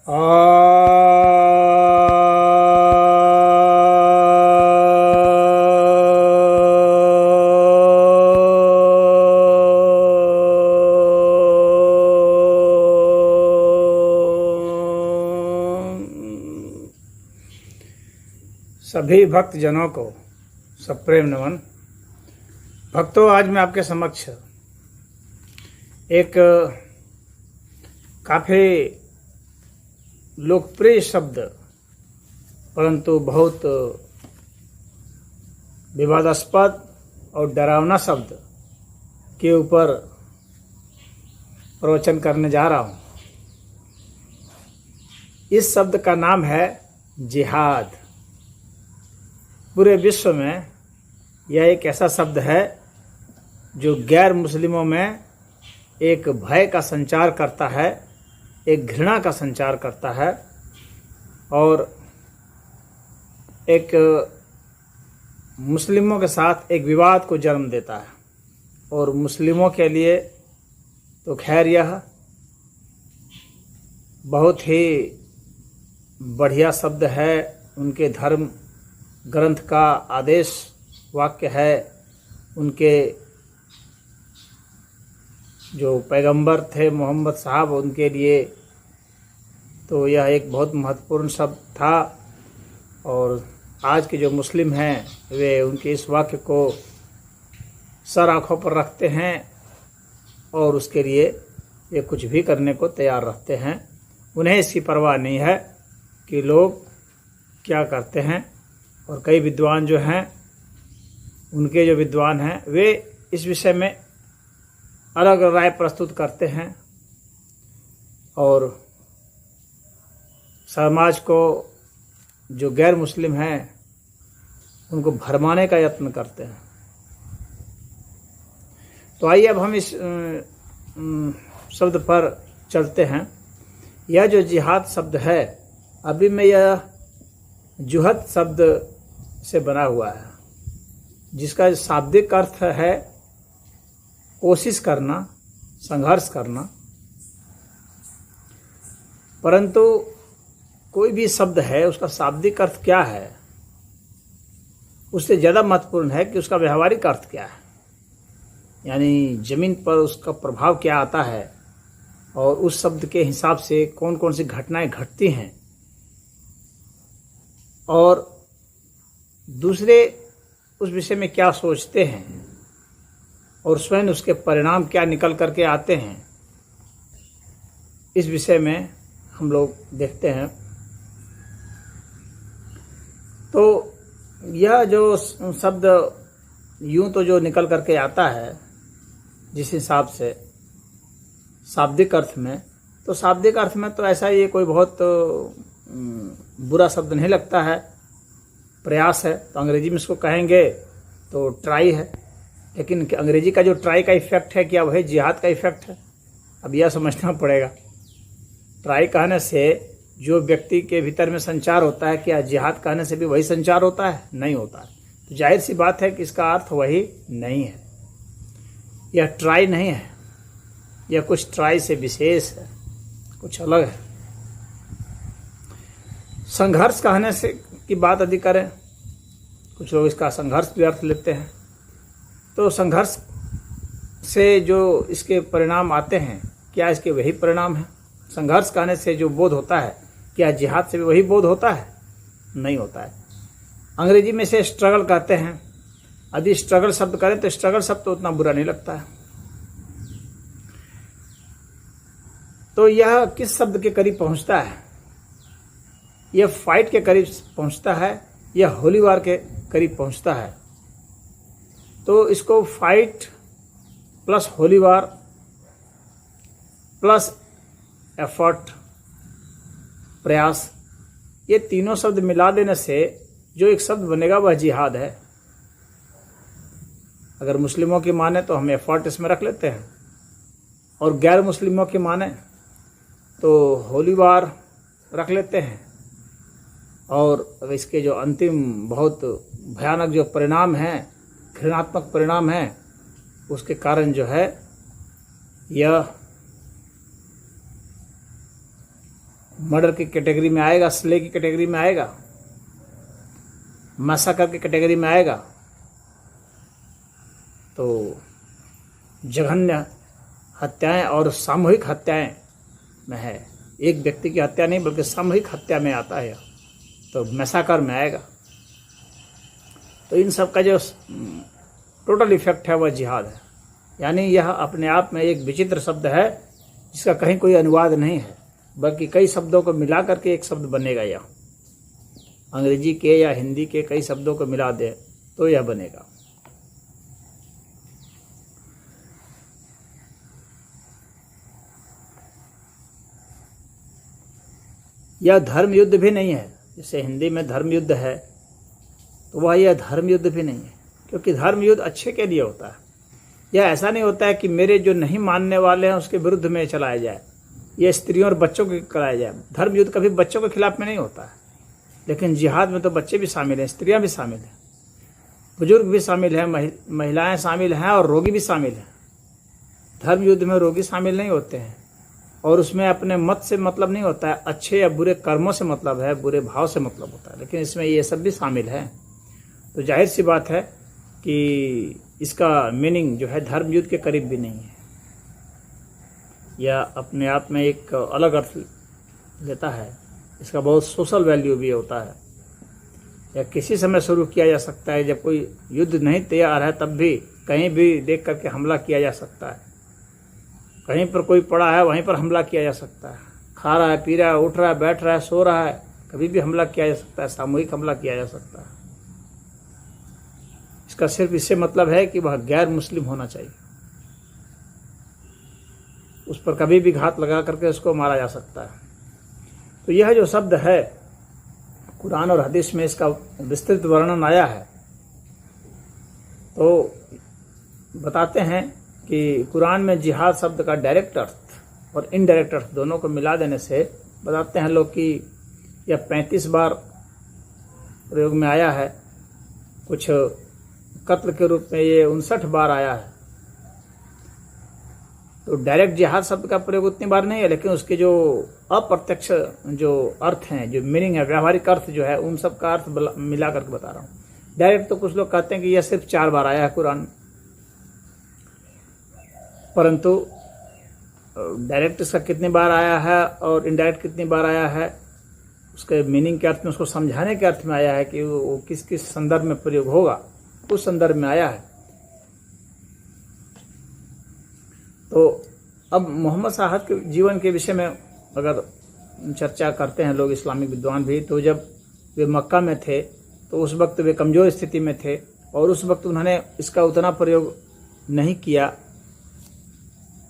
सभी भक्त जनों को सप्रेम नमन। भक्तों, आज मैं आपके समक्ष एक काफ़ी लोकप्रिय शब्द परंतु बहुत विवादास्पद और डरावना शब्द के ऊपर प्रवचन करने जा रहा हूँ। इस शब्द का नाम है जिहाद। पूरे विश्व में यह एक ऐसा शब्द है जो गैर मुस्लिमों में एक भय का संचार करता है, एक घृणा का संचार करता है और एक मुस्लिमों के साथ एक विवाद को जन्म देता है। और मुस्लिमों के लिए तो खैर यह बहुत ही बढ़िया शब्द है। उनके धर्म ग्रंथ का आदेश वाक्य है। उनके जो पैगंबर थे मोहम्मद साहब, उनके लिए तो यह एक बहुत महत्वपूर्ण शब्द था। और आज के जो मुस्लिम हैं वे उनके इस वाक्य को सर आँखों पर रखते हैं और उसके लिए ये कुछ भी करने को तैयार रहते हैं। उन्हें इसकी परवाह नहीं है कि लोग क्या करते हैं। और कई विद्वान जो हैं, उनके जो विद्वान हैं, वे इस विषय में अलग राय प्रस्तुत करते हैं और समाज को जो गैर मुस्लिम हैं उनको भरमाने का यत्न करते हैं। तो आइए अब हम इस शब्द पर चलते हैं। यह जो जिहाद शब्द है, अभी मैं यह जुहद शब्द से बना हुआ है, जिसका शाब्दिक अर्थ है कोशिश करना, संघर्ष करना। परंतु कोई भी शब्द है, उसका शाब्दिक अर्थ क्या है, उससे ज़्यादा महत्वपूर्ण है कि उसका व्यावहारिक अर्थ क्या है, यानी ज़मीन पर उसका प्रभाव क्या आता है और उस शब्द के हिसाब से कौन कौन सी घटनाएं घटती हैं और दूसरे उस विषय में क्या सोचते हैं और स्वयं उसके परिणाम क्या निकल करके आते हैं। इस विषय में हम लोग देखते हैं। तो यह जो शब्द यूं तो जो निकल करके आता है जिस हिसाब से शाब्दिक अर्थ में, तो शाब्दिक अर्थ में तो ऐसा ये कोई बहुत बुरा शब्द नहीं लगता है। प्रयास है तो अंग्रेजी में इसको कहेंगे तो ट्राई है, लेकिन अंग्रेजी का जो ट्राई का इफेक्ट है, क्या वही जिहाद का इफेक्ट है? अब यह समझना पड़ेगा। ट्राई कहने से जो व्यक्ति के भीतर में संचार होता है, क्या जिहाद कहने से भी वही संचार होता है? नहीं होता है। तो जाहिर सी बात है कि इसका अर्थ वही नहीं है। यह ट्राई नहीं है, यह कुछ ट्राई से विशेष है, कुछ अलग है। संघर्ष कहने से की बात यदि करें, कुछ लोग इसका संघर्ष भी अर्थ लेते हैं। तो संघर्ष से जो इसके परिणाम आते हैं, क्या इसके वही परिणाम है? संघर्ष कहने से जो बोध होता है, क्या जिहाद से भी वही बोध होता है? नहीं होता है। अंग्रेजी में से स्ट्रगल कहते हैं। यदि स्ट्रगल शब्द करें तो स्ट्रगल शब्द तो उतना बुरा नहीं लगता है। तो यह किस शब्द के करीब पहुंचता है? यह फाइट के करीब पहुंचता है, यह होली वार के करीब पहुंचता है। तो इसको फाइट प्लस होली वार प्लस एफर्ट, प्रयास, ये तीनों शब्द मिला देने से जो एक शब्द बनेगा वह जिहाद है। अगर मुस्लिमों की माने तो हम एफर्ट इसमें रख लेते हैं, और गैर मुस्लिमों की माने तो होली वार रख लेते हैं। और इसके जो अंतिम बहुत भयानक जो परिणाम हैं, घृणात्मक परिणाम हैं, उसके कारण जो है यह मर्डर की कैटेगरी में आएगा, स्ले की कैटेगरी में आएगा, मैसाकर की कैटेगरी में आएगा। तो जघन्य हत्याएं और सामूहिक हत्याएं में है, एक व्यक्ति की हत्या नहीं बल्कि सामूहिक हत्या में आता है, तो मैसाकर में आएगा। तो इन सब का जो टोटल इफेक्ट है वह जिहाद है। यानी यह अपने आप में एक विचित्र शब्द है जिसका कहीं कोई अनुवाद नहीं है, बल्कि कई शब्दों को मिला करके एक शब्द बनेगा। यह अंग्रेजी के या हिंदी के कई शब्दों को मिला दे तो यह बनेगा। यह धर्म युद्ध भी नहीं है। जैसे हिंदी में धर्म युद्ध है, तो वह यह धर्म युद्ध भी नहीं है, क्योंकि धर्म युद्ध अच्छे के लिए होता है। यह ऐसा नहीं होता है कि मेरे जो नहीं मानने वाले हैं उसके विरुद्ध में चलाया जाए, यह स्त्रियों और बच्चों को कराया जाए। धर्म युद्ध कभी बच्चों के खिलाफ में नहीं होता है, लेकिन जिहाद में तो बच्चे भी शामिल हैं, स्त्रियां भी शामिल हैं, बुजुर्ग भी शामिल हैं, महिलाएं शामिल हैं और रोगी भी शामिल हैं। धर्म युद्ध में रोगी शामिल नहीं होते हैं, और उसमें अपने मत से मतलब नहीं होता है, अच्छे या बुरे कर्मों से मतलब है, बुरे भाव से मतलब होता है, लेकिन इसमें ये सब भी शामिल है। तो जाहिर सी बात है कि इसका मीनिंग जो है धर्म युद्ध के करीब भी नहीं है। यह अपने आप में एक अलग अर्थ लेता है। इसका बहुत सोशल वैल्यू भी होता है। यह किसी समय शुरू किया जा सकता है, जब कोई युद्ध नहीं तैयार है तब भी कहीं भी देख करके हमला किया जा सकता है। कहीं पर कोई पड़ा है वहीं पर हमला किया जा सकता है। खा रहा है, पी रहा है, उठ रहा है, बैठ रहा है, सो रहा है, कभी भी हमला किया जा सकता है, सामूहिक हमला किया जा सकता है। इसका सिर्फ इससे मतलब है कि वह गैर मुस्लिम होना चाहिए, उस पर कभी भी घात लगा करके उसको मारा जा सकता है। तो यह जो शब्द है कुरान और हदीस में इसका विस्तृत वर्णन आया है। तो बताते हैं कि कुरान में जिहाद शब्द का डायरेक्ट अर्थ और इनडायरेक्ट अर्थ दोनों को मिला देने से बताते हैं लोग कि यह 35 बार प्रयोग में आया है। कुछ कत्ल के रूप में ये 59 बार आया है। तो डायरेक्ट जिहाद शब्द का प्रयोग उतनी बार नहीं है, लेकिन उसके जो अप्रत्यक्ष जो अर्थ हैं, जो मीनिंग है, व्यावहारिक अर्थ जो है, उन सब का अर्थ मिला करके बता रहा हूँ। डायरेक्ट तो कुछ लोग कहते हैं कि यह सिर्फ 4 बार आया है कुरान, परंतु डायरेक्ट इसका कितनी बार आया है और इनडायरेक्ट कितनी बार आया है, उसके मीनिंग के अर्थ में, उसको समझाने के अर्थ में आया है कि वो किस किस संदर्भ में प्रयोग होगा, उस संदर्भ में आया है। तो अब मोहम्मद साहब के जीवन के विषय में अगर चर्चा करते हैं लोग, इस्लामिक विद्वान भी, तो जब वे मक्का में थे तो उस वक्त वे कमज़ोर स्थिति में थे और उस वक्त उन्होंने इसका उतना प्रयोग नहीं किया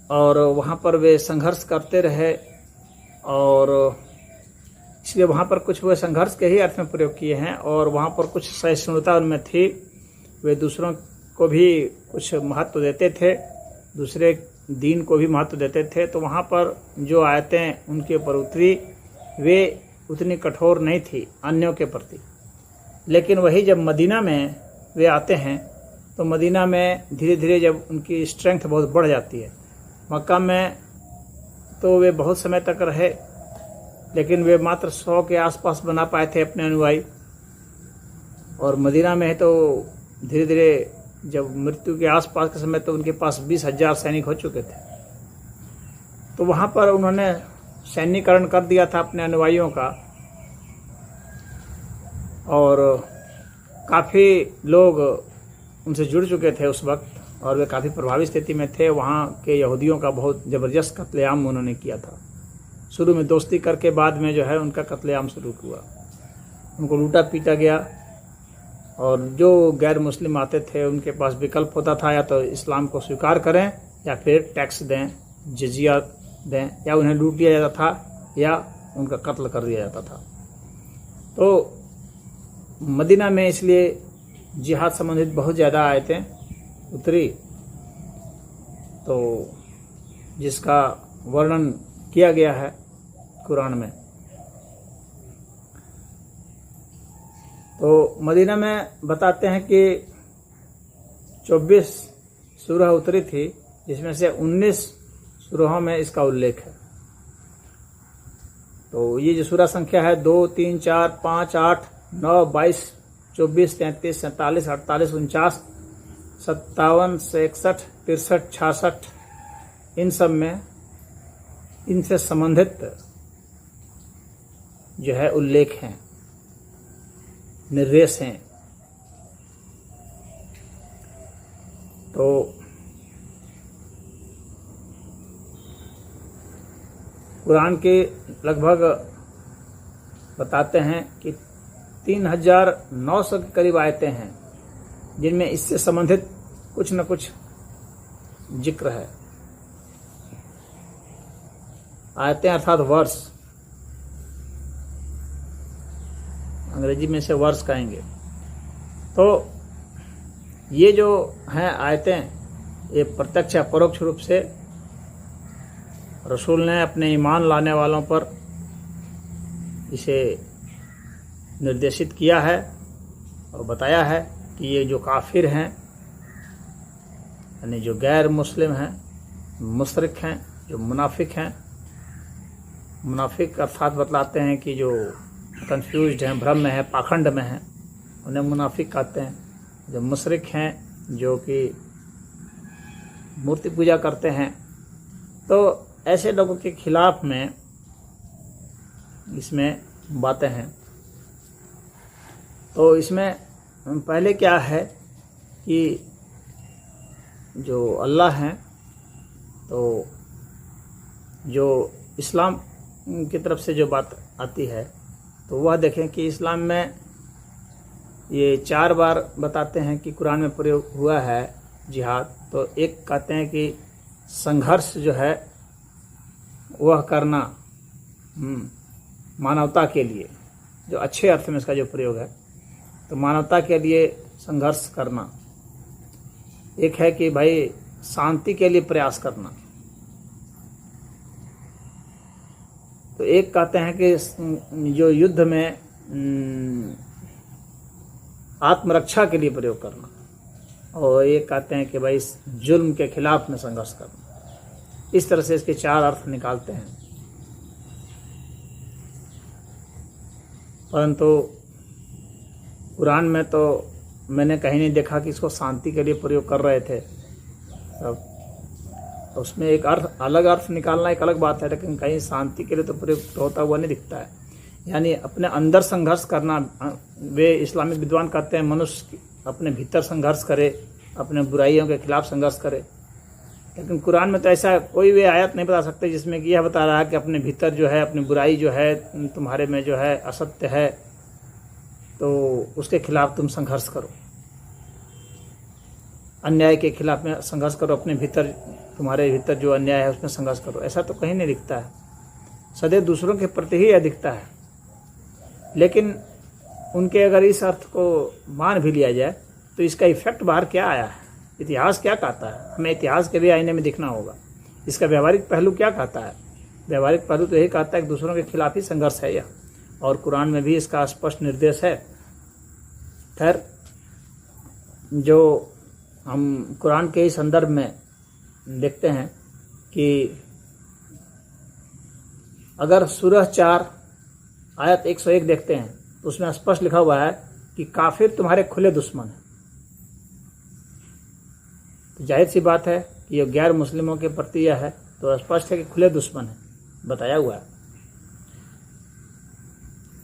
और वहाँ पर वे संघर्ष करते रहे, और इसलिए वहाँ पर कुछ वे संघर्ष के ही अर्थ में प्रयोग किए हैं और वहाँ पर कुछ सहिष्णुता उनमें थी। वे दूसरों को भी कुछ महत्व देते थे, दूसरे दीन को भी महत्व देते थे। तो वहाँ पर जो आयतें उनके ऊपर उतरी वे उतनी कठोर नहीं थी अन्यों के प्रति। लेकिन वही जब मदीना में वे आते हैं तो मदीना में धीरे धीरे जब उनकी स्ट्रेंथ बहुत बढ़ जाती है। मक्का में तो वे बहुत समय तक रहे, लेकिन वे मात्र 100 के आसपास बना पाए थे अपने अनुयायी, और मदीना में तो धीरे धीरे जब मृत्यु के आसपास के समय तो उनके पास 20,000 सैनिक हो चुके थे। तो वहाँ पर उन्होंने सैन्यकरण कर दिया था अपने अनुयायियों का, और काफ़ी लोग उनसे जुड़ चुके थे उस वक्त और वे काफ़ी प्रभावित स्थिति में थे। वहाँ के यहूदियों का बहुत ज़बरदस्त कत्लेआम उन्होंने किया था। शुरू में दोस्ती करके बाद में जो है उनका कत्लेआम शुरू हुआ, उनको लूटा पीटा गया। और जो गैर मुस्लिम आते थे उनके पास विकल्प होता था, या तो इस्लाम को स्वीकार करें या फिर टैक्स दें, जिजिया दें, या उन्हें लूट लिया जाता था या उनका कत्ल कर दिया जाता था। तो मदीना में इसलिए जिहाद संबंधित बहुत ज़्यादा आयतें उतरी, तो जिसका वर्णन किया गया है कुरान में। तो मदीना में बताते हैं कि 24 सूरह उतरी थी, जिसमें से 19 सूरहों में इसका उल्लेख है। तो ये जो सूरा संख्या है 2, 3, 4, 5, 8, 9, 22, 24, 33, 47, 48, 49, 57, 61, 63, 66 इन सब में इनसे संबंधित जो है उल्लेख हैं, निर्देश हैं। तो कुरान के लगभग बताते हैं कि 3900 के करीब आयतें हैं जिनमें इससे संबंधित कुछ न कुछ जिक्र है। आयतें अर्थात वर्ष, अंग्रेजी में से वर्ष कहेंगे। तो ये जो हैं आयतें, ये प्रत्यक्ष या परोक्ष रूप से रसूल ने अपने ईमान लाने वालों पर इसे निर्देशित किया है और बताया है कि ये जो काफिर हैं, यानी जो गैर मुस्लिम हैं, मुशरिक हैं, जो मुनाफिक हैं, मुनाफिक अर्थात बतलाते हैं कि जो कंफ्यूज्ड हैं, भ्रम में हैं, पाखंड में हैं, उन्हें मुनाफिक कहते हैं। जो मुशरिक हैं, जो कि मूर्ति पूजा करते हैं, तो ऐसे लोगों के खिलाफ में इसमें बातें हैं। तो इसमें पहले क्या है कि जो अल्लाह हैं, तो जो इस्लाम की तरफ से जो बात आती है, तो वह देखें कि इस्लाम में ये 4 बार बताते हैं कि कुरान में प्रयोग हुआ है जिहाद। तो एक कहते हैं कि संघर्ष जो है वह करना मानवता के लिए, जो अच्छे अर्थ में इसका जो प्रयोग है, तो मानवता के लिए संघर्ष करना। एक है कि भाई शांति के लिए प्रयास करना। तो एक कहते हैं कि जो युद्ध में आत्मरक्षा के लिए प्रयोग करना, और एक कहते हैं कि भाई जुल्म के खिलाफ में संघर्ष करना। इस तरह से इसके 4 अर्थ निकालते हैं। परंतु कुरान में तो मैंने कहीं नहीं देखा कि इसको शांति के लिए प्रयोग कर रहे थे। अब उसमें एक अर्थ, अलग अर्थ निकालना एक अलग बात है, लेकिन कहीं शांति के लिए तो प्रयोग होता हुआ नहीं दिखता है। यानी अपने अंदर संघर्ष करना। वे इस्लामिक विद्वान कहते हैं मनुष्य अपने भीतर संघर्ष करे, अपने बुराइयों के खिलाफ संघर्ष करे। लेकिन कुरान में तो ऐसा कोई भी आयत नहीं बता सकते जिसमें कि यह बता रहा है कि अपने भीतर जो है, अपनी बुराई जो है, तुम्हारे में जो है असत्य है, तो उसके खिलाफ तुम संघर्ष करो, अन्याय के खिलाफ में संघर्ष करो, अपने भीतर, तुम्हारे भीतर जो अन्याय है उसमें संघर्ष करो। ऐसा तो कहीं नहीं दिखता है। सदैव दूसरों के प्रति ही यह दिखता है। लेकिन उनके अगर इस अर्थ को मान भी लिया जाए तो इसका इफेक्ट बाहर क्या आया है, इतिहास क्या कहता है, हमें इतिहास के भी आईने में दिखना होगा। इसका व्यवहारिक पहलू क्या कहता है? व्यवहारिक पहलू तो यही कहता है कि दूसरों के खिलाफ ही संघर्ष है यह, और कुरान में भी इसका स्पष्ट निर्देश है। खैर, जो हम कुरान के ही संदर्भ में देखते हैं कि अगर सूरह 4 आयत 101 देखते हैं तो उसमें स्पष्ट लिखा हुआ है कि काफिर तुम्हारे खुले दुश्मन हैं। तो जाहिर सी बात है कि ये गैर मुस्लिमों के प्रति यह है, तो स्पष्ट है कि खुले दुश्मन है, बताया हुआ है।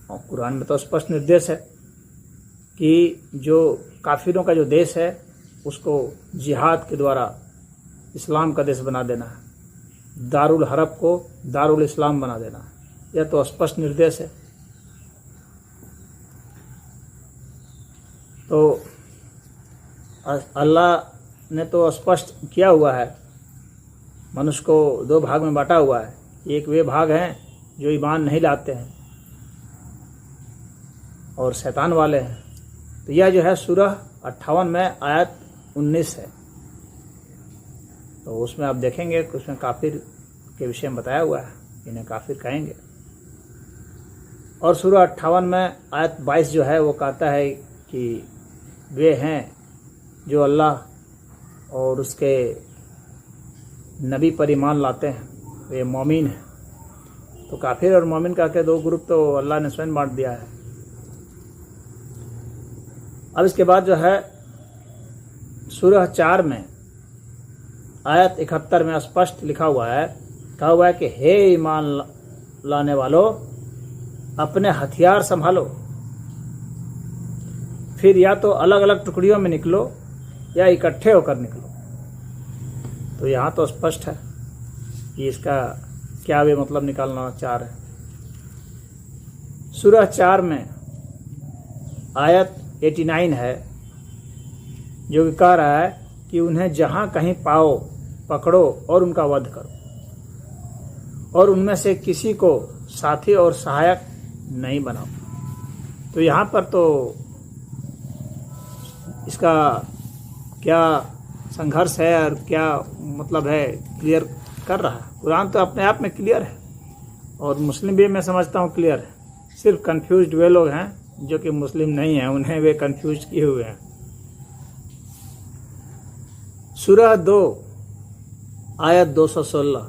और कुरान में तो स्पष्ट निर्देश है कि जो काफिरों का जो देश है उसको जिहाद के द्वारा इस्लाम का देश बना देना है, दारुल हरब को दारुल इस्लाम बना देना है। यह तो स्पष्ट निर्देश है। तो अल्लाह ने तो स्पष्ट किया हुआ है, मनुष्य को 2 भाग में बांटा हुआ है। एक वे भाग हैं जो ईमान नहीं लाते हैं और शैतान वाले हैं। तो यह जो है सूरह 58 में आयत 19 है। तो उसमें आप देखेंगे कि उसमें काफिर के विषय में बताया हुआ है, इन्हें काफिर कहेंगे। और सूरह 58 में आयत 22 जो है वो कहता है कि वे हैं जो अल्लाह और उसके नबी पर ईमान लाते हैं, वे मोमिन हैं। तो काफिर और मोमिन का के दो ग्रुप तो अल्लाह ने स्वयं बांट दिया है। अब इसके बाद जो है सूरह 4 में आयत 71 में स्पष्ट लिखा हुआ है, कहा हुआ है कि हे ईमान लाने वालों, अपने हथियार संभालो, फिर या तो अलग अलग टुकड़ियों में निकलो या इकट्ठे होकर निकलो। तो यहाँ तो स्पष्ट है कि इसका क्या वे मतलब निकालना चाह रहे हैं। सूरह 4 में आयत 89 है, जो कह रहा है कि उन्हें जहाँ कहीं पाओ पकड़ो और उनका वध करो, और उनमें से किसी को साथी और सहायक नहीं बनाओ। तो यहाँ पर तो इसका क्या संघर्ष है और क्या मतलब है क्लियर कर रहा है। कुरान तो अपने आप में क्लियर है और मुस्लिम भी मैं समझता हूँ क्लियर है। सिर्फ कंफ्यूज्ड वे लोग हैं जो कि मुस्लिम नहीं हैं, उन्हें वे कंफ्यूज किए हुए हैं। सूरह 2 आयत 216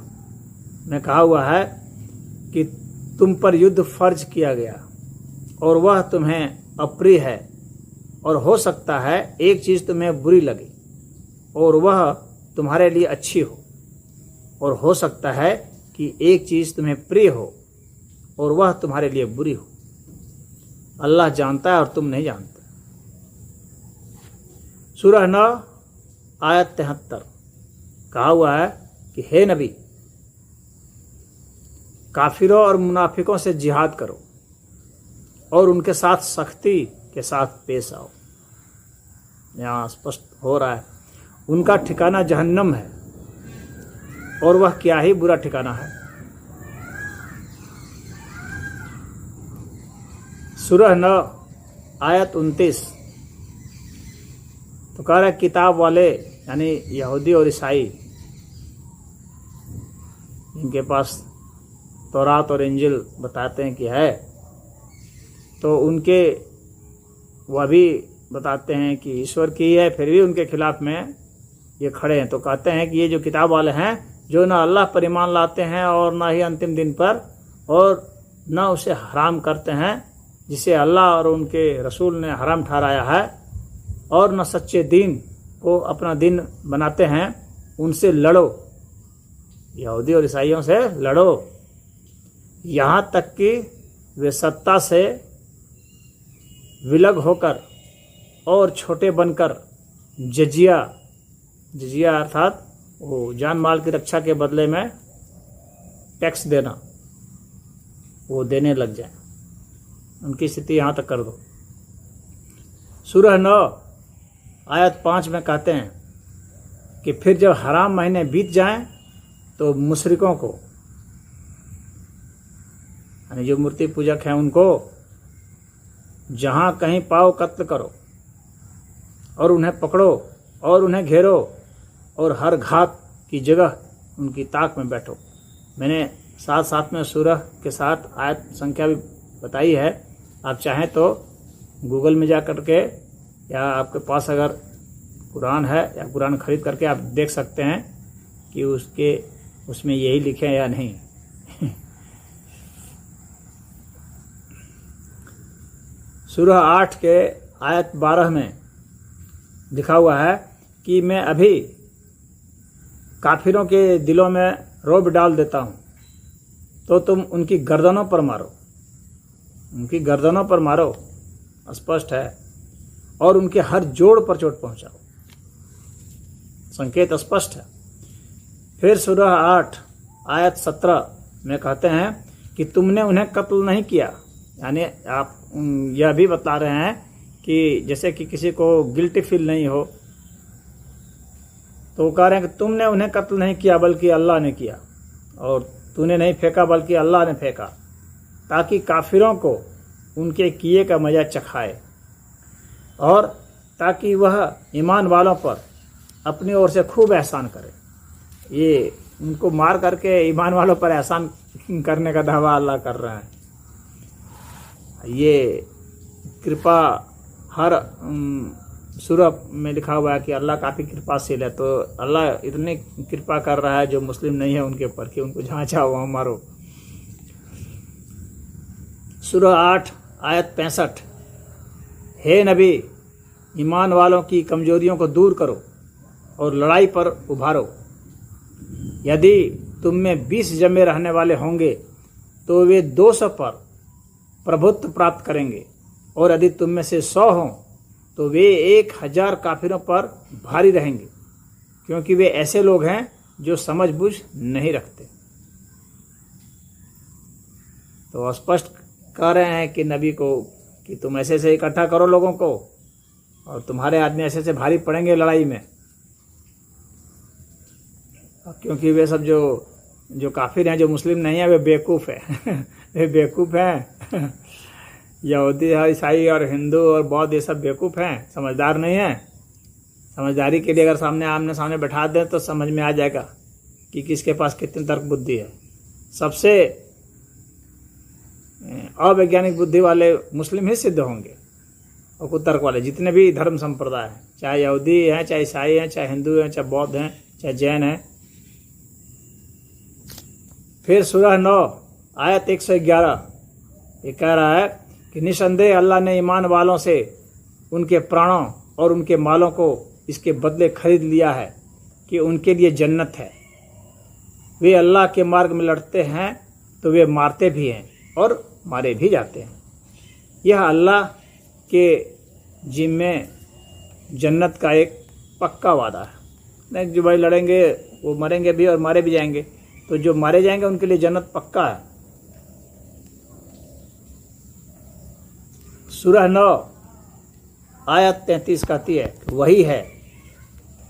में कहा हुआ है कि तुम पर युद्ध फर्ज किया गया और वह तुम्हें अप्रिय है, और हो सकता है एक चीज़ तुम्हें बुरी लगे और वह तुम्हारे लिए अच्छी हो, और हो सकता है कि एक चीज़ तुम्हें प्रिय हो और वह तुम्हारे लिए बुरी हो। अल्लाह जानता है और तुम नहीं जानते। सूरह 9 आयत 73 कहा हुआ है कि हे नबी, काफिरों और मुनाफिकों से जिहाद करो और उनके साथ सख्ती के साथ पेश आओ। यहाँ स्पष्ट हो रहा है उनका ठिकाना जहन्नम है और वह क्या ही बुरा ठिकाना है। सूरह 9 आयत 29 तो कह रहा है किताब वाले यानी यहूदी और ईसाई, इनके पास तौरात और इंजिल बताते हैं कि है, तो उनके वह भी बताते हैं कि ईश्वर की है, फिर भी उनके खिलाफ में ये खड़े हैं। तो कहते हैं कि ये जो किताब वाले हैं जो ना अल्लाह पर ईमान लाते हैं और ना ही अंतिम दिन पर, और ना उसे हराम करते हैं जिसे अल्लाह और उनके रसूल ने हराम ठहराया है, और न सच्चे दीन को अपना दिन बनाते हैं, उनसे लड़ो, यहूदी और ईसाइयों से लड़ो, यहाँ तक कि वे सत्ता से विलग होकर और छोटे बनकर जजिया अर्थात वो जान माल की रक्षा के बदले में टैक्स देना, वो देने लग जाए। उनकी स्थिति यहाँ तक कर दो। सूरह 9 आयत 5 में कहते हैं कि फिर जब हराम महीने बीत जाएं तो मुशरिकों को, यानी जो मूर्ति पूजक हैं, उनको जहाँ कहीं पाओ कत्ल करो और उन्हें पकड़ो और उन्हें घेरो और हर घात की जगह उनकी ताक में बैठो। मैंने साथ साथ में सूरह के साथ आयत संख्या भी बताई है। आप चाहें तो गूगल में जा करके, या आपके पास अगर कुरान है या कुरान खरीद करके आप देख सकते हैं कि उसमें यही लिखे हैं या नहीं। सूरह 8 के आयत 12 में लिखा हुआ है कि मैं अभी काफिरों के दिलों में रौब डाल देता हूँ, तो तुम उनकी गर्दनों पर मारो, उनकी गर्दनों पर मारो, स्पष्ट है, और उनके हर जोड़ पर चोट पहुंचाओ, संकेत स्पष्ट है। फिर सूरह 8 आयत 17 में कहते हैं कि तुमने उन्हें कत्ल नहीं किया, यानी आप यह भी बता रहे हैं कि जैसे कि किसी को गिल्टी फील नहीं हो, तो वो कह रहे हैं कि तुमने उन्हें कत्ल नहीं किया बल्कि अल्लाह ने किया, और तूने नहीं फेंका बल्कि अल्लाह ने फेंका, ताकि काफिरों को उनके किए का मजा चखाए, और ताकि वह ईमान वालों पर अपनी ओर से खूब एहसान करे। ये उनको मार करके ईमान वालों पर एहसान करने का दावा अल्लाह कर रहा है। ये कृपा हर सूरह में लिखा हुआ है कि अल्लाह काफ़ी कृपाशील है, तो अल्लाह इतनी कृपा कर रहा है जो मुस्लिम नहीं है उनके ऊपर कि उनको जहाँ चाहो वहाँ मारो। सूरह 8 आयत 65। हे नबी, ईमान वालों की कमजोरियों को दूर करो और लड़ाई पर उभारो। यदि तुम में 20 जमे रहने वाले होंगे तो वे 200 पर प्रभुत्व प्राप्त करेंगे, और यदि तुम में से 100 हों तो वे 1000 काफिरों पर भारी रहेंगे, क्योंकि वे ऐसे लोग हैं जो समझ बूझ नहीं रखते। तो स्पष्ट कह रहे हैं कि नबी को कि तुम ऐसे से इकट्ठा करो लोगों को, और तुम्हारे आदमी ऐसे से भारी पड़ेंगे लड़ाई में, क्योंकि वे सब जो काफिर हैं, जो मुस्लिम नहीं है, वे बेवकूफ़ हैं वे बेवकूफ़ हैं यहूदी ईसाई और हिंदू और बौद्ध ये सब बेवकूफ़ हैं, समझदार नहीं हैं। समझदारी के लिए अगर आमने सामने बैठा दें तो समझ में आ जाएगा कि किसके पास कितनी तर्क बुद्धि है। सबसे अवैज्ञानिक बुद्धि वाले मुस्लिम ही सिद्ध होंगे, और कुतर्क वाले जितने भी धर्म संप्रदाय हैं, चाहे यहूदी हैं, चाहे ईसाई हैं, चाहे हिंदू हैं, चाहे बौद्ध हैं, चाहे जैन हैं। फिर सूरह 9 आयत 111 ये कह रहा है कि निसंदेह अल्लाह ने ईमान वालों से उनके प्राणों और उनके मालों को इसके बदले खरीद लिया है कि उनके लिए जन्नत है। वे अल्लाह के मार्ग में लड़ते हैं तो वे मारते भी हैं और मारे भी जाते हैं। यह अल्लाह के जिम्मे जन्नत का एक पक्का वादा है। नहीं, जो भाई लड़ेंगे वो मरेंगे भी और मारे भी जाएंगे, तो जो मारे जाएंगे उनके लिए जन्नत पक्का है। सूरह 9 आयत 33 कहती है कि वही है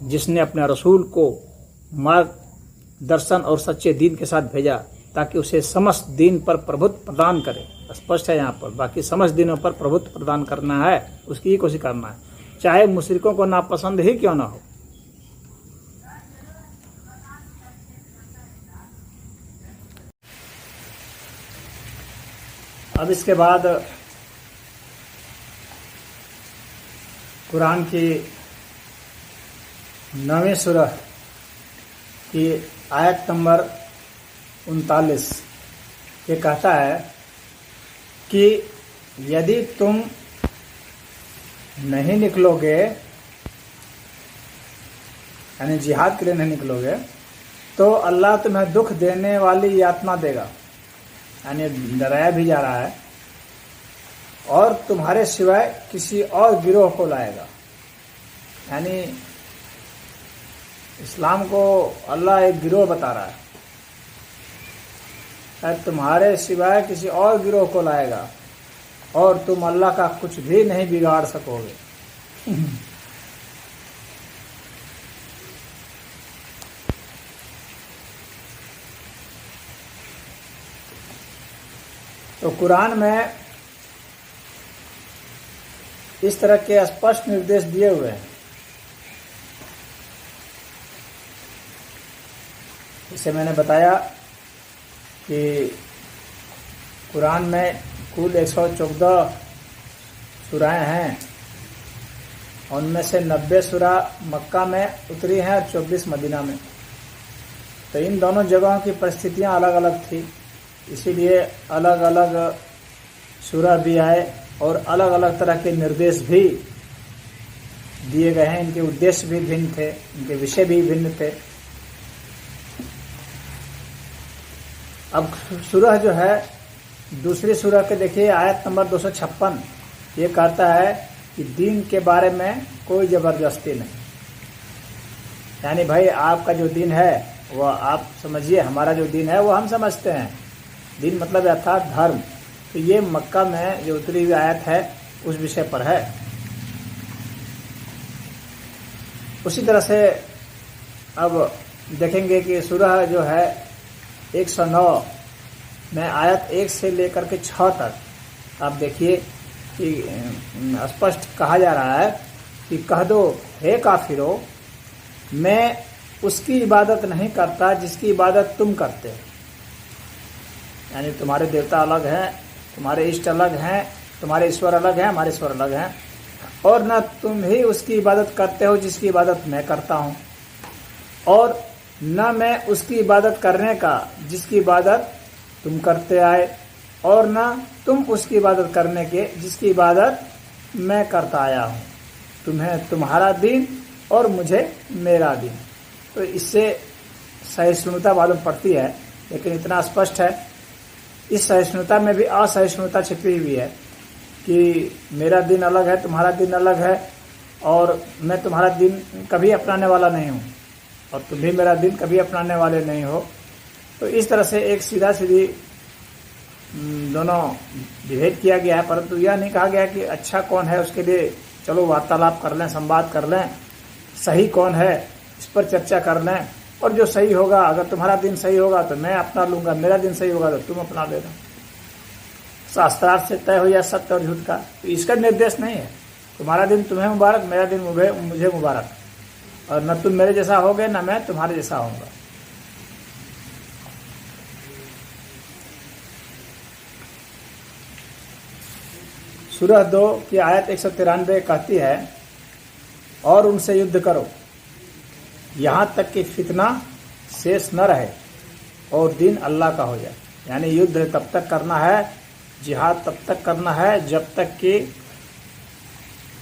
जिसने अपने रसूल को मार्गदर्शन और सच्चे दीन के साथ भेजा ताकि उसे समस्त दीन पर प्रभुत्व प्रदान करे। स्पष्ट है यहाँ पर, बाकी समस्त दिनों पर प्रभुत्व प्रदान करना है, उसकी ही कोशिश करना है, चाहे मुशरिकों को नापसंद ही क्यों ना हो। अब इसके बाद कुरान की 9वीं सूरह की आयत नंबर 39 ये कहता है कि यदि तुम नहीं निकलोगे, यानी जिहाद के लिए नहीं निकलोगे, तो अल्लाह तुम्हें दुख देने वाली यातना देगा, यानी डराया भी जा रहा है, और तुम्हारे सिवाय किसी और गिरोह को लाएगा। यानी इस्लाम को अल्लाह एक गिरोह बता रहा है, तुम्हारे सिवाय किसी और गिरोह को लाएगा और तुम अल्लाह का कुछ भी नहीं बिगाड़ सकोगे। तो कुरान में इस तरह के स्पष्ट निर्देश दिए हुए हैं। जैसे मैंने बताया कि कुरान में कुल 114 सूराएं हैं, उनमें से 90 सूरा मक्का में उतरी हैं और 24 मदीना में। तो इन दोनों जगहों की परिस्थितियां अलग अलग थी, इसीलिए अलग अलग सूरा भी आए और अलग अलग तरह के निर्देश भी दिए गए हैं। इनके उद्देश्य भी भिन्न थे, इनके विषय भी भिन्न थे। अब सूरह जो है दूसरी सूरह के देखिए आयत नंबर 256 ये कहता है कि दीन के बारे में कोई जबरदस्ती नहीं, यानी भाई आपका जो दीन है वह आप समझिए, हमारा जो दीन है वो हम समझते हैं। दीन मतलब अर्थात धर्म। तो ये मक्का में जो उतरी हुई आयत है उस विषय पर है। उसी तरह से अब देखेंगे कि सूरह जो है 109 में आयत 1 से लेकर के 6 तक आप देखिए कि स्पष्ट कहा जा रहा है कि कह दो हे काफिरो, मैं उसकी इबादत नहीं करता जिसकी इबादत तुम करते हो। यानी तुम्हारे देवता अलग हैं, तुम्हारे इष्ट अलग हैं, तुम्हारे ईश्वर अलग हैं, हमारे ईश्वर अलग हैं, और न तुम ही उसकी इबादत करते हो जिसकी इबादत मैं करता हूँ, और न मैं उसकी इबादत करने का जिसकी इबादत तुम करते आए, और न तुम उसकी इबादत करने के जिसकी इबादत मैं करता आया हूँ। तुम्हें तुम्हारा दिन और मुझे मेरा दिन। तो इससे सहिष्णुता मालूम पड़ती है, लेकिन इतना स्पष्ट है इस सहिष्णुता में भी असहिष्णुता छिपी हुई है कि मेरा दिन अलग है, तुम्हारा दिन अलग है, और मैं तुम्हारा दिन कभी अपनाने वाला नहीं हूँ और तुम भी मेरा दिन कभी अपनाने वाले नहीं हो। तो इस तरह से एक सीधा सीधी दोनों विभेद किया गया है, परंतु यह नहीं कहा गया कि अच्छा कौन है उसके लिए चलो वार्तालाप कर लें, संवाद कर लें, सही कौन है इस पर चर्चा कर लें, और जो सही होगा, अगर तुम्हारा दिन सही होगा तो मैं अपना लूंगा, मेरा दिन सही होगा तो तुम अपना लेना। शास्त्रार्थ से तय हो या सत्य और झूठ का, तो इसका निर्देश नहीं है तुम्हारा दिन तुम्हें मुबारक, मेरा दिन मुझे मुबारक, और न तुम मेरे जैसा होगे न मैं तुम्हारे जैसा होऊंगा। सूरह 2 की आयत 193 कहती है, और उनसे युद्ध करो यहां तक कि फितना शेष न रहे और दिन अल्लाह का हो जाए। यानी युद्ध तब तक करना है, जिहाद तब तक करना है जब तक कि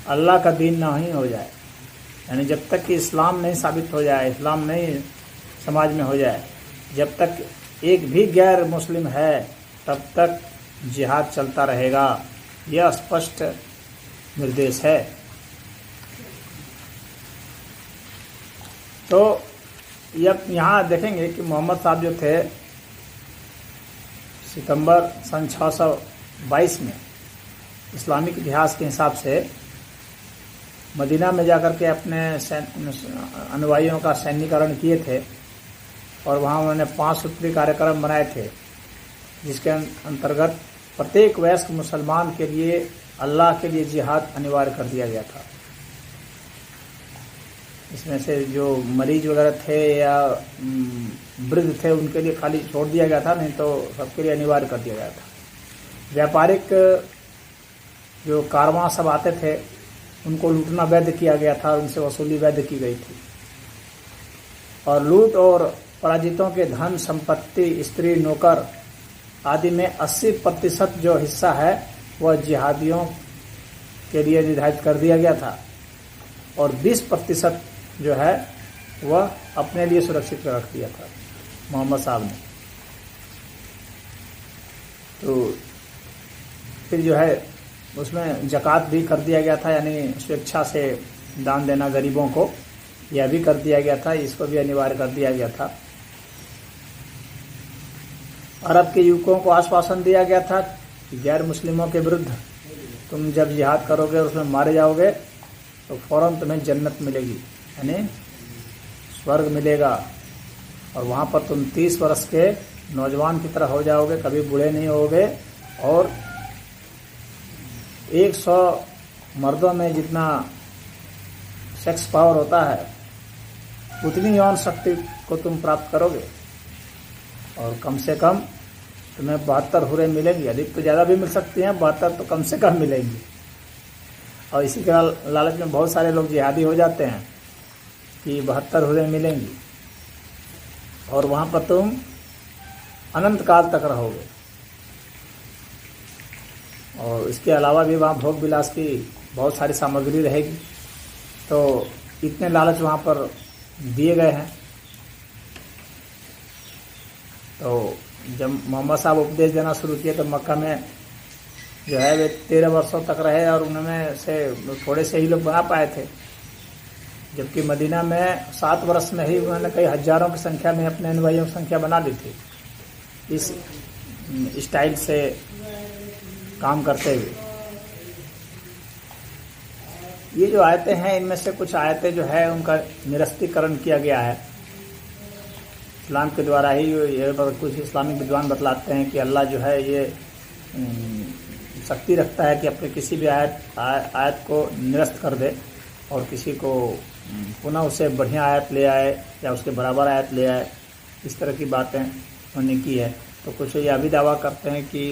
अल्लाह का दीन नहीं हो जाए, यानी जब तक कि इस्लाम नहीं साबित हो जाए, इस्लाम नहीं समाज में हो जाए, जब तक एक भी गैर मुस्लिम है तब तक जिहाद चलता रहेगा। यह स्पष्ट निर्देश है। तो यहाँ देखेंगे कि मोहम्मद साहब जो थे सितंबर सन 622 में इस्लामिक इतिहास के हिसाब से मदीना में जाकर के अपने अनुयायियों का सैन्यकरण किए थे, और वहाँ उन्होंने 5 सूत्री कार्यक्रम बनाए थे, जिसके अंतर्गत प्रत्येक वयस्क मुसलमान के लिए अल्लाह के लिए जिहाद अनिवार्य कर दिया गया था। इसमें से जो मरीज वगैरह थे या वृद्ध थे उनके लिए खाली छोड़ दिया गया था, नहीं तो सबके लिए अनिवार्य कर दिया गया था। व्यापारिक जो कारवां सब आते थे उनको लूटना वैध किया गया था और उनसे वसूली वैध की गई थी, और लूट और पराजितों के धन संपत्ति, स्त्री, नौकर आदि में 80% जो हिस्सा है वह जिहादियों के लिए निर्धारित कर दिया गया था, और 20% जो है वह अपने लिए सुरक्षित रख दिया था मोहम्मद साहब ने। तो फिर जो है उसमें ज़कात भी कर दिया गया था, यानी स्वेच्छा से दान देना गरीबों को, यह भी कर दिया गया था, इसको भी अनिवार्य कर दिया गया था। अरब के युवकों को आश्वासन दिया गया था कि गैर मुस्लिमों के विरुद्ध तुम जब जिहाद करोगे और उसमें मारे जाओगे तो फौरन तुम्हें जन्नत मिलेगी, यानी स्वर्ग मिलेगा, और वहाँ पर तुम 30 वर्ष के नौजवान की तरह हो जाओगे, कभी बूढ़े नहीं होगे, और 100 मर्दों में जितना सेक्स पावर होता है उतनी यौन शक्ति को तुम प्राप्त करोगे, और कम से कम तुम्हें 72 हुरें मिलेंगी। अधिक तो ज़्यादा भी मिल सकती हैं, 72 तो कम से कम मिलेंगी। और इसी के लालच में बहुत सारे लोग जिहादी हो जाते हैं कि 72 हुरें मिलेंगी, और वहाँ पर तुम अनंत काल तक रहोगे, और इसके अलावा भी वहाँ भोग विलास की बहुत सारी सामग्री रहेगी। तो इतने लालच वहाँ पर दिए गए हैं। तो जब मोहम्मद साहब उपदेश देना शुरू किए तो मक्का में जो है वे 13 वर्षों तक रहे, और उनमें से थोड़े से ही लोग बना पाए थे, जबकि मदीना में 7 वर्ष में ही उन्होंने कई हजारों की संख्या में अपने अनुयायियों की संख्या बना दी थी, इस स्टाइल से काम करते हुए। ये जो आयतें हैं इनमें से कुछ आयतें जो है उनका निरस्तीकरण किया गया है इस्लाम के द्वारा ही। ये कुछ इस्लामिक विद्वान बतलाते हैं कि अल्लाह जो है ये शक्ति रखता है कि अपने किसी भी आयत को निरस्त कर दे और किसी को पुनः उससे बढ़िया आयत ले आए या उसके बराबर आयत ले आए, इस तरह की बातें होने की है। तो कुछ यह भी दावा करते हैं कि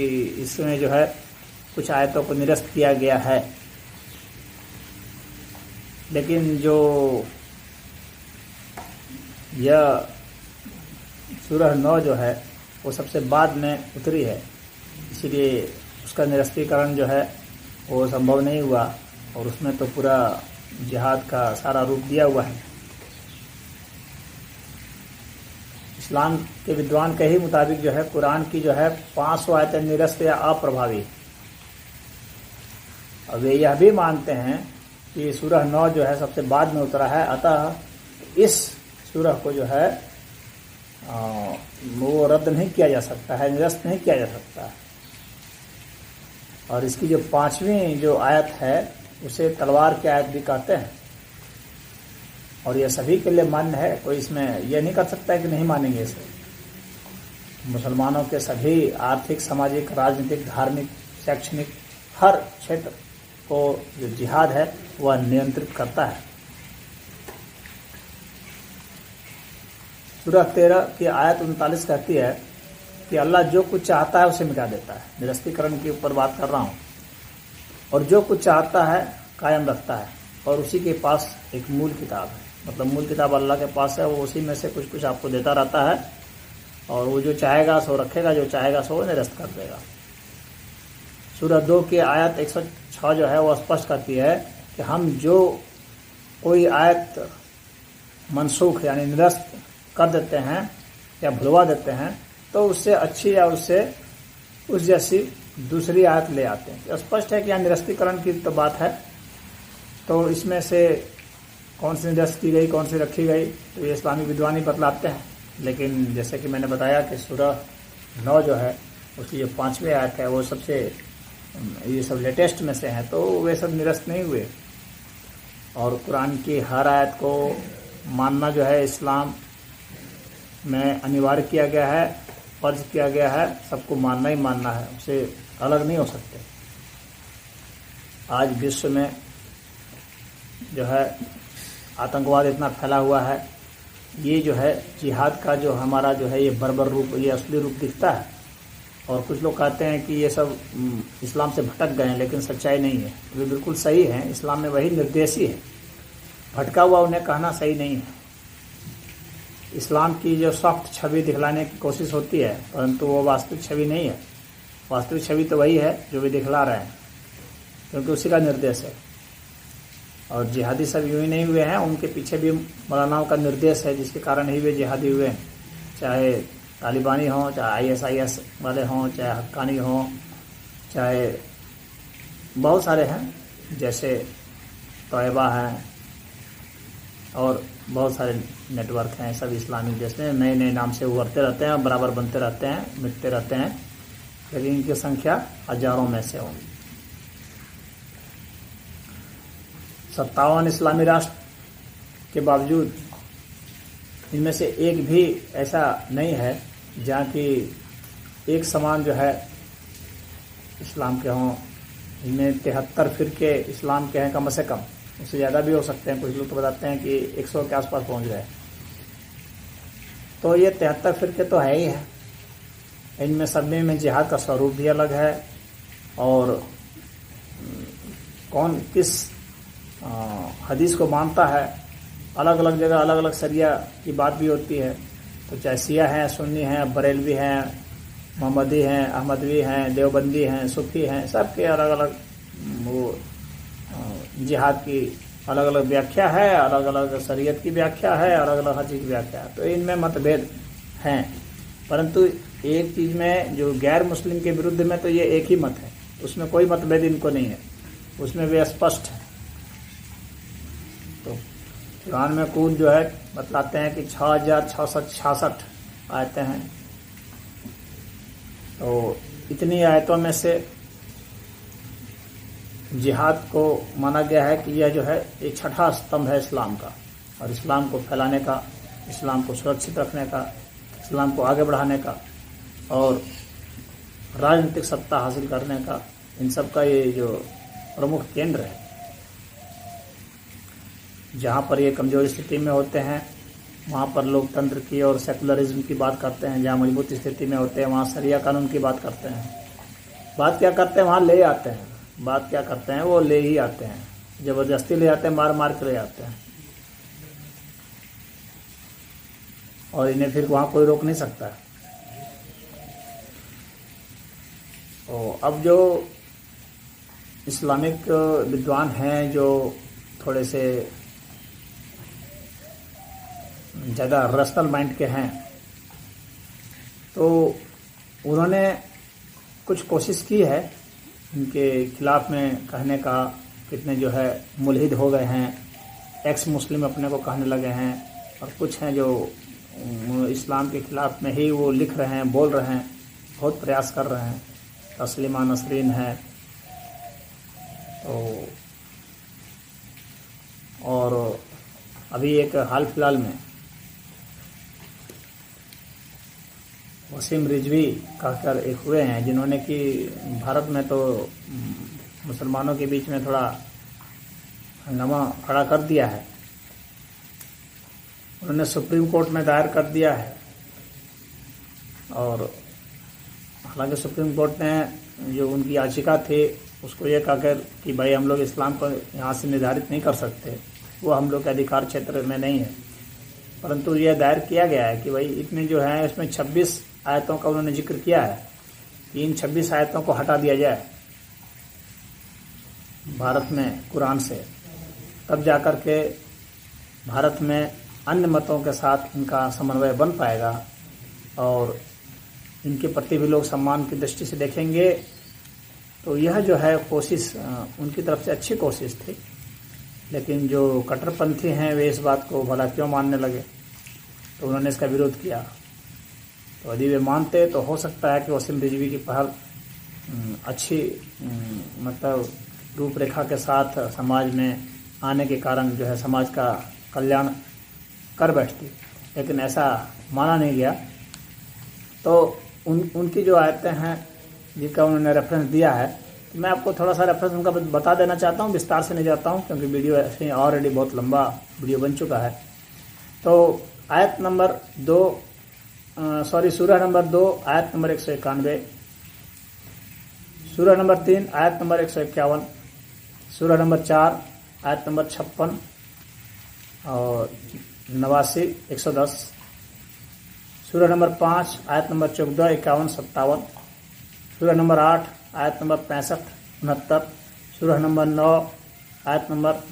इसमें जो है कुछ आयतों को निरस्त किया गया है, लेकिन जो यह सूरह 9 जो है वो सबसे बाद में उतरी है, इसीलिए उसका निरस्तीकरण जो है वो संभव नहीं हुआ, और उसमें तो पूरा जिहाद का सारा रूप दिया हुआ है। इस्लाम के विद्वान के ही मुताबिक जो है कुरान की जो है 500 आयतें निरस्त या अप्रभावी। और वे यह भी मानते हैं कि सूरह 9 जो है सबसे बाद में उतरा है, अतः इस सूरह को जो है वो रद्द नहीं किया जा सकता है, निरस्त नहीं किया जा सकता है। और इसकी जो 5वीं जो आयत है उसे तलवार की आयत भी कहते हैं, और यह सभी के लिए मान्य है। कोई इसमें यह नहीं कर सकता है कि नहीं मानेंगे इसे। मुसलमानों के सभी आर्थिक, सामाजिक, राजनीतिक, धार्मिक, शैक्षणिक हर क्षेत्र को जो जिहाद है वह नियंत्रित करता है। सूरह 13 की आयत 39 कहती है कि अल्लाह जो कुछ चाहता है उसे मिटा देता है। निरस्तीकरण के ऊपर बात कर रहा हूँ। और जो कुछ चाहता है कायम रखता है, और उसी के पास एक मूल किताब है। मतलब मूल किताब अल्लाह के पास है, वो उसी में से कुछ कुछ आपको देता रहता है, और वो जो चाहेगा सो रखेगा, जो चाहेगा सो निरस्त कर देगा। सूरह 2 की आयत 106 जो है वो स्पष्ट करती है कि हम जो कोई आयत मनसूख यानी निरस्त कर देते हैं या भुलवा देते हैं, तो उससे अच्छी या उससे उस जैसी दूसरी आयत ले आते हैं। स्पष्ट है कि यहाँ निरस्तीकरण की तो बात है, तो इसमें से कौन सी निरस्त की गई, कौन सी रखी गई, तो ये इस्लामी विद्वान ही बतलाते हैं। लेकिन जैसे कि मैंने बताया कि सूरह 9 जो है उसकी जो 5वीं आयत है वो सबसे ये सब लेटेस्ट में से हैं, तो वे सब निरस्त नहीं हुए। और कुरान की हर आयत को मानना जो है इस्लाम में अनिवार्य किया गया है, फर्ज किया गया है। सबको मानना ही मानना है, उससे अलग नहीं हो सकते। आज विश्व में जो है आतंकवाद इतना फैला हुआ है, ये जो है जिहाद का जो हमारा जो है ये बर्बर रूप, ये असली रूप दिखता है। और कुछ लोग कहते हैं कि ये सब इस्लाम से भटक गए हैं, लेकिन सच्चाई नहीं है। वे बिल्कुल सही है, इस्लाम में वही निर्देश ही है। भटका हुआ उन्हें कहना सही नहीं है। इस्लाम की जो सॉफ्ट छवि दिखलाने की कोशिश होती है, परंतु वो वास्तविक छवि नहीं है। वास्तविक छवि तो वही है जो वे दिखला रहे हैं, क्योंकि उसी का निर्देश है। और जिहादी सब यूँ ही नहीं हुए हैं, उनके पीछे भी मौलानाओं का निर्देश है, जिसके कारण ही वे जिहादी हुए हैं। चाहे तालिबानी हों, चाहे ISIS वाले हों, चाहे हक्कानी हों, चाहे बहुत सारे हैं, जैसे तोयबा हैं और बहुत सारे नेटवर्क हैं। सब इस्लामिक जैसे नए नए नाम से उभरते रहते हैं, बराबर बनते रहते हैं, मिटते रहते हैं, लेकिन इनकी संख्या हजारों में से होगी। 57 इस्लामी राष्ट्र के बावजूद इनमें से एक भी ऐसा नहीं है जहाँ की एक समान जो है इस्लाम के हों। इनमें 73 फिरके इस्लाम के हैं कम से कम, उससे ज़्यादा भी हो सकते हैं। कुछ लोग तो बताते हैं कि 100 के आसपास पहुँच गए। तो ये 73 फिरके तो है ही है। इनमें सब में जिहाद का स्वरूप भी अलग है, और कौन किस हदीस को मानता है, अलग अलग जगह अलग अलग शरिया की बात भी होती है। तो चाहे शिया हैं, सुन्नी हैं, बरेलवी हैं, मोहम्मदी हैं, अहमदवी हैं, देवबंदी हैं, सूफी हैं, सबके अलग अलग वो जिहाद की अलग अलग व्याख्या है, अलग अलग शरीयत की व्याख्या है, अलग अलग हर चीज़ की व्याख्या है। तो इनमें मतभेद हैं, परंतु एक चीज़ में जो गैर मुस्लिम के विरुद्ध में तो ये एक ही मत है, उसमें कोई मतभेद इनको नहीं है, उसमें वे स्पष्ट है। तो कुरान में कुल जो है बतलाते हैं कि 6666 आयतें हैं। तो इतनी आयतों में से जिहाद को माना गया है कि यह जो है एक छठा स्तंभ है इस्लाम का, और इस्लाम को फैलाने का, इस्लाम को सुरक्षित रखने का, इस्लाम को आगे बढ़ाने का और राजनीतिक सत्ता हासिल करने का, इन सब का ये जो प्रमुख केंद्र है। जहाँ पर ये कमज़ोर स्थिति में होते हैं वहाँ पर लोकतंत्र की और सेकुलरिज्म की बात करते हैं। जहाँ मजबूत स्थिति में होते हैं वहाँ शरिया कानून की बात करते हैं। बात क्या करते हैं, वहाँ ले आते हैं। बात क्या करते हैं, वो ले ही आते हैं, ज़बरदस्ती ले आते हैं, मार मार के ले आते हैं, और इन्हें फिर वहाँ कोई रोक नहीं सकता है। तो अब जो इस्लामिक विद्वान हैं जो थोड़े से ज़्यादा रैशनल माइंड के हैं, तो उन्होंने कुछ कोशिश की है उनके खिलाफ में कहने का। कितने जो है मुल्हिद हो गए हैं, एक्स मुस्लिम अपने को कहने लगे हैं, और कुछ हैं जो इस्लाम के खिलाफ में ही वो लिख रहे हैं, बोल रहे हैं, बहुत प्रयास कर रहे हैं। तस्लीमा नसरीन है, तो और अभी एक हाल फिलहाल में वसीम रिजवी कहकर एक हुए हैं, जिन्होंने कि भारत में तो मुसलमानों के बीच में थोड़ा हंगामा खड़ा कर दिया है। उन्होंने सुप्रीम कोर्ट में दायर कर दिया है, और हालांकि सुप्रीम कोर्ट ने जो उनकी याचिका थी उसको ये कहकर कि भाई हम लोग इस्लाम को यहाँ से निर्धारित नहीं कर सकते, वो हम लोग के अधिकार क्षेत्र में नहीं है, परंतु यह दायर किया गया है कि भाई इतने जो है इसमें 26 आयतों का उन्होंने जिक्र किया है कि इन 26 आयतों को हटा दिया जाए भारत में कुरान से, तब जाकर के भारत में अन्य मतों के साथ इनका समन्वय बन पाएगा और इनके प्रति भी लोग सम्मान की दृष्टि से देखेंगे। तो यह जो है कोशिश उनकी तरफ से अच्छी कोशिश थी, लेकिन जो कट्टरपंथी हैं वे इस बात को भला क्यों मानने लगे, तो उन्होंने इसका विरोध किया। तो यदि वे मानते तो हो सकता है कि वसीम रिजवी की पहल अच्छी मतलब रूपरेखा के साथ समाज में आने के कारण जो है समाज का कल्याण कर बैठती, लेकिन ऐसा माना नहीं गया। तो उनकी जो आयतें हैं जिनका उन्होंने रेफरेंस दिया है, तो मैं आपको थोड़ा सा रेफरेंस उनका बता देना चाहता हूँ, विस्तार से नहीं जाता हूँ क्योंकि वीडियो ऐसे ऑलरेडी बहुत लंबा वीडियो बन चुका है। तो आयत नंबर 2 सूरह नंबर 2 आयत नंबर 191, सूरह नंबर 3 आयत नंबर 151, सूरह नंबर 4 आयत नंबर 56 और 89 110, सूरह नंबर 5 आयत नंबर 14 51 57, सूरह नंबर 8 आयत नंबर 65 69, सूरह नंबर 9 आयत नंबर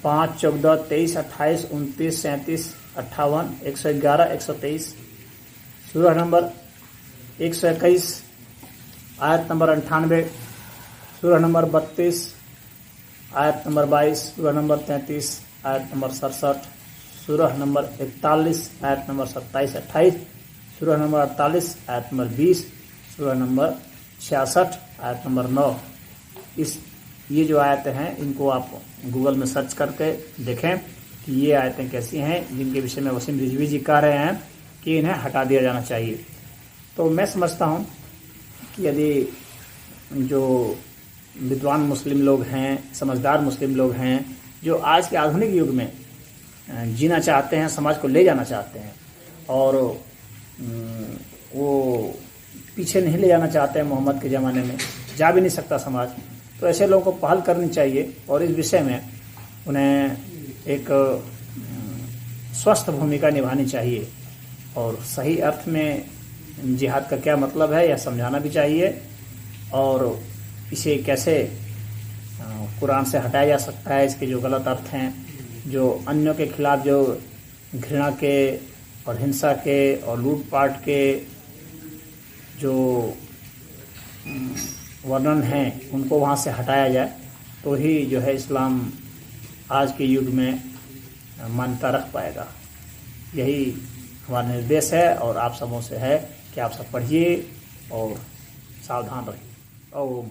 5 14 23 28 29 37 58 111 123, सूरह नंबर 121 आयत नंबर 98, सूरह नंबर 32 आयत नंबर 22, सूरह नंबर 33 आयत नंबर 67, सूरह नंबर 41 आयत नंबर 27 28, सूरह नंबर 48 आयत नंबर 20, सूरह नंबर 66 आयत नंबर 9। ये जो आयतें हैं इनको आप गूगल में सर्च करके देखें कि ये आयतें कैसी हैं, जिनके विषय में वसीम रिजवी जी कह रहे हैं कि इन्हें हटा दिया जाना चाहिए। तो मैं समझता हूँ कि यदि जो विद्वान मुस्लिम लोग हैं, समझदार मुस्लिम लोग हैं, जो आज के आधुनिक युग में जीना चाहते हैं, समाज को ले जाना चाहते हैं और वो पीछे नहीं ले जाना चाहते हैं, मोहम्मद के ज़माने में जा भी नहीं सकता समाज, तो ऐसे लोगों को पहल करनी चाहिए और इस विषय में उन्हें एक स्वस्थ भूमिका निभानी चाहिए और सही अर्थ में जिहाद का क्या मतलब है यह समझाना भी चाहिए और इसे कैसे कुरान से हटाया जा सकता है, इसके जो गलत अर्थ हैं, जो अन्यों के खिलाफ जो घृणा के और हिंसा के और लूटपाट के जो वर्णन हैं उनको वहाँ से हटाया जाए, तो ही जो है इस्लाम आज के युग में मान्यता रख पाएगा। यही हमारा निर्देश है और आप सबों से है कि आप सब पढ़िए और सावधान रहिए। ओम।